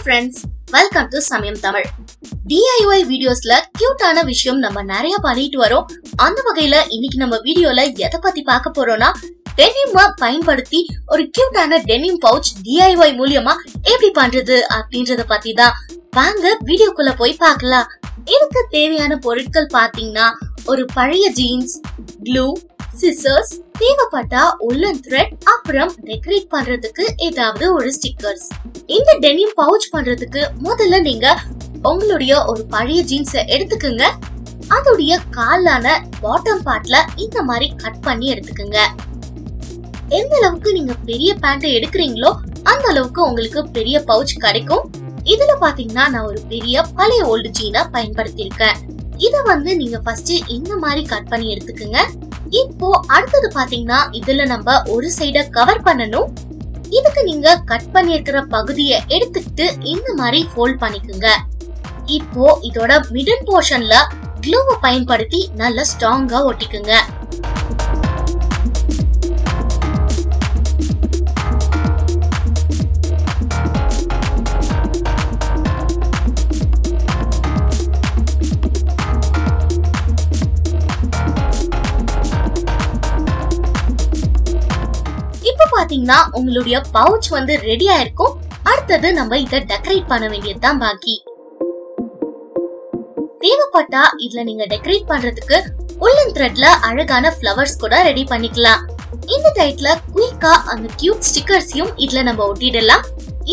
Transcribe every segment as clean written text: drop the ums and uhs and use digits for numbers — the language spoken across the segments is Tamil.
friends, welcome to Samayam Tamil. DIY videosல கியூட்டான விஷயம் நம்ம நிறைய பண்ணிட்டு வரோம். அந்த வகையில இன்னைக்கு நம்ம வீடியோல எதை பத்தி பார்க்க போறோம்னா டெனிம் பயன்படுத்தி ஒரு கியூட்டான டெனிம் பவுச் DIY மூலமா எப்படி பண்றது அப்படின்றத பத்தி தான். வாங்க வீடியோக்குள்ள போய் பார்க்கலாம். இதுக்கு தேவையான பொருட்கள் பாத்தீங்கன்னா ஒரு பழைய ஜீன்ஸ், க்ளூ, சிசர்ஸ், தேவைப்பட்டா உள்ளன் த்ரெட், அப்புறம் டெக்கரேட் பண்றதுக்கு ஏதாவது ஒரு ஸ்டிக்கர்ஸ். இந்த டெனிம் பவுச் பண்றதுக்கு முதல்ல நீங்க உங்களுடைய ஒரு பழைய ஜீன்ஸை எடுத்துக்குங்க. அதோடைய காலான பாட்டம் பார்ட்ல இந்த மாதிரி கட் பண்ணி எடுத்துக்குங்க. எந்த அளவுக்கு நீங்க பெரிய பேண்ட் எடுக்கிறீங்களோ அந்த அளவுக்கு உங்களுக்கு பெரிய பவுச் கிடைக்கும். இதுல பாத்தீங்கன்னா நான் ஒரு பெரிய பழைய ஓல்டு ஜீனை பயன்படுத்தி இருக்கேன். இத நீங்க ஃபர்ஸ்ட் இந்த மாதிரி கட் பண்ணி எடுத்துக்குங்க. இப்போ அடுத்தது பாத்தீங்கன்னா இதுல நம்ம ஒரு சைட கவர் பண்ணணும். இதுக்கு நீங்க கட் பண்ணி இருக்கிற பகுதியை எடுத்துக்கிட்டு இந்த மாதிரி ஃபோல்ட் பண்ணிக்குங்க. இப்போ இதோட மிடில் போர்ஷன்ல க்ளூவை பயன்படுத்தி நல்லா ஸ்ட்ராங்கா ஒட்டிக்குங்க. பாத்தீங்கன்னா உங்களுடைய பவுச் ரெடி ஆயிருக்கும். அடுத்தது நம்ம இத டெக்கரேட் பண்ண வேண்டியதுதான் பாக்கி. தேவைப்பட்டா இதுல நீங்க டெக்கரேட் பண்றதுக்கு உள்ளன் த்ரெட்ல அழகான ஃப்ளவர்ஸ் கூட ரெடி பண்ணிக்கலாம். இந்த டைட்ல குயிக்கா அந்த கியூட் ஸ்டிக்கர்ஸையும் இதுல நம்ம ஒட்டிடலாம்.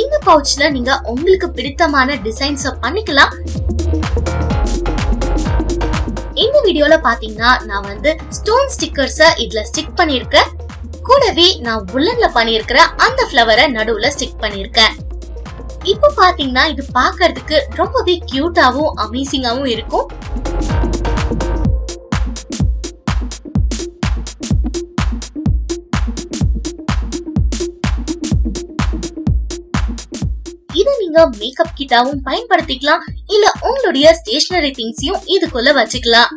இந்த பவுச்ல நீங்க உங்களுக்கு பிடித்தமான டிசைன்ஸ் பண்ணிக்கலாம். இந்த வீடியோல பாத்தீங்கன்னா நான் ஸ்டோன் ஸ்டிக்கர்ஸ இதுல ஸ்டிக் பண்ணிருக்கேன். கூடவே நான் உள்ளன்ல பண்ணிருக்கிற அந்த ஃப்ளவரை நடுவுல ஸ்டிக் பண்ணிருக்கேன். இப்ப பாத்தீங்கன்னா இது பார்க்கிறதுக்கு ரொம்பவே கியூட்டாவும் அமேசிங்காவும் இருக்கும். இத நீங்க மேக்கப் கிட்டாவும் பயன்படுத்திக்கலாம், இல்ல உங்களுடைய ஸ்டேஷனரி திங்ஸையும் இதுக்குள்ள வச்சுக்கலாம்.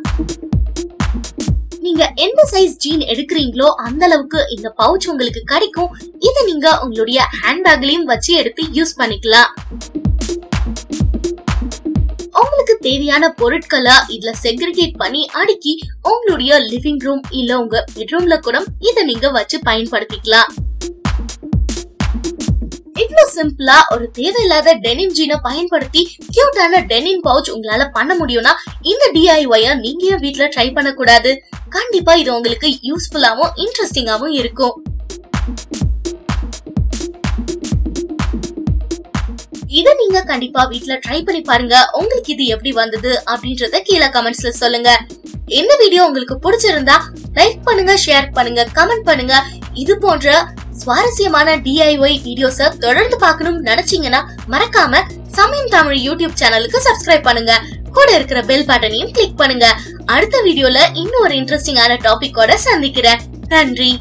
நீங்க எந்த சைஸ் ஜீன் எடுக்கிறீங்களோ அந்த அளவுக்கு இந்த பவுச் உங்களுக்கு கிடைக்கும். இத நீங்க உங்களுடைய ஹேண்ட்பேக்லயும் வச்சு எடுத்து யூஸ் பண்ணிக்கலாம். உங்களுக்கு தேவையான பொருட்களை இதுல செக்ரிகேட் பண்ணி அடுக்கி உங்களுடைய லிவிங் ரூம் இல்ல உங்க பெட்ரூம்ல கூட இத நீங்க வச்சு பயன்படுத்திக்கலாம். இவ்ளோ சிம்பிளா ஒரு தேவையில்லாத டெனிம் ஜீனை பயன்படுத்தி கியூட்டான டெனிம் பவுச் உங்களால பண்ண முடியும்னா இந்த DIY நீங்க வீட்ல ட்ரை பண்ண கூடாது. கண்டிப்பா இது உங்களுக்கு யூஸ்ஃபுல்லாவும் இன்ட்ரெஸ்டிங்காவும் இருக்கும். இத நீங்க கண்டிப்பா வீட்ல ட்ரை பண்ணி பாருங்க. உங்களுக்கு இது எப்படி வந்தது அப்படின்றத கீழே கமெண்ட்ஸ்ல சொல்லுங்க. இந்த வீடியோ உங்களுக்கு பிடிச்சிருந்தா லைக் பண்ணுங்க, ஷேர் பண்ணுங்க, கமெண்ட் பண்ணுங்க. இது போன்ற சுவாரஸ்யமான DIY வீடியோஸ தொடர்ந்து பார்க்கணும்னு நினைச்சீங்கன்னா மறக்காம சமயம் தமிழ் யூடியூப் சேனலுக்கு சப்ஸ்கிரைப் பண்ணுங்க. கூட இருக்கிற பெல் பட்டனையும் கிளிக் பண்ணுங்க. அடுத்த வீடியோல இன்னும் ஒரு இன்ட்ரெஸ்டிங்கான டாபிக்கோட சந்திக்கிறேன். நன்றி.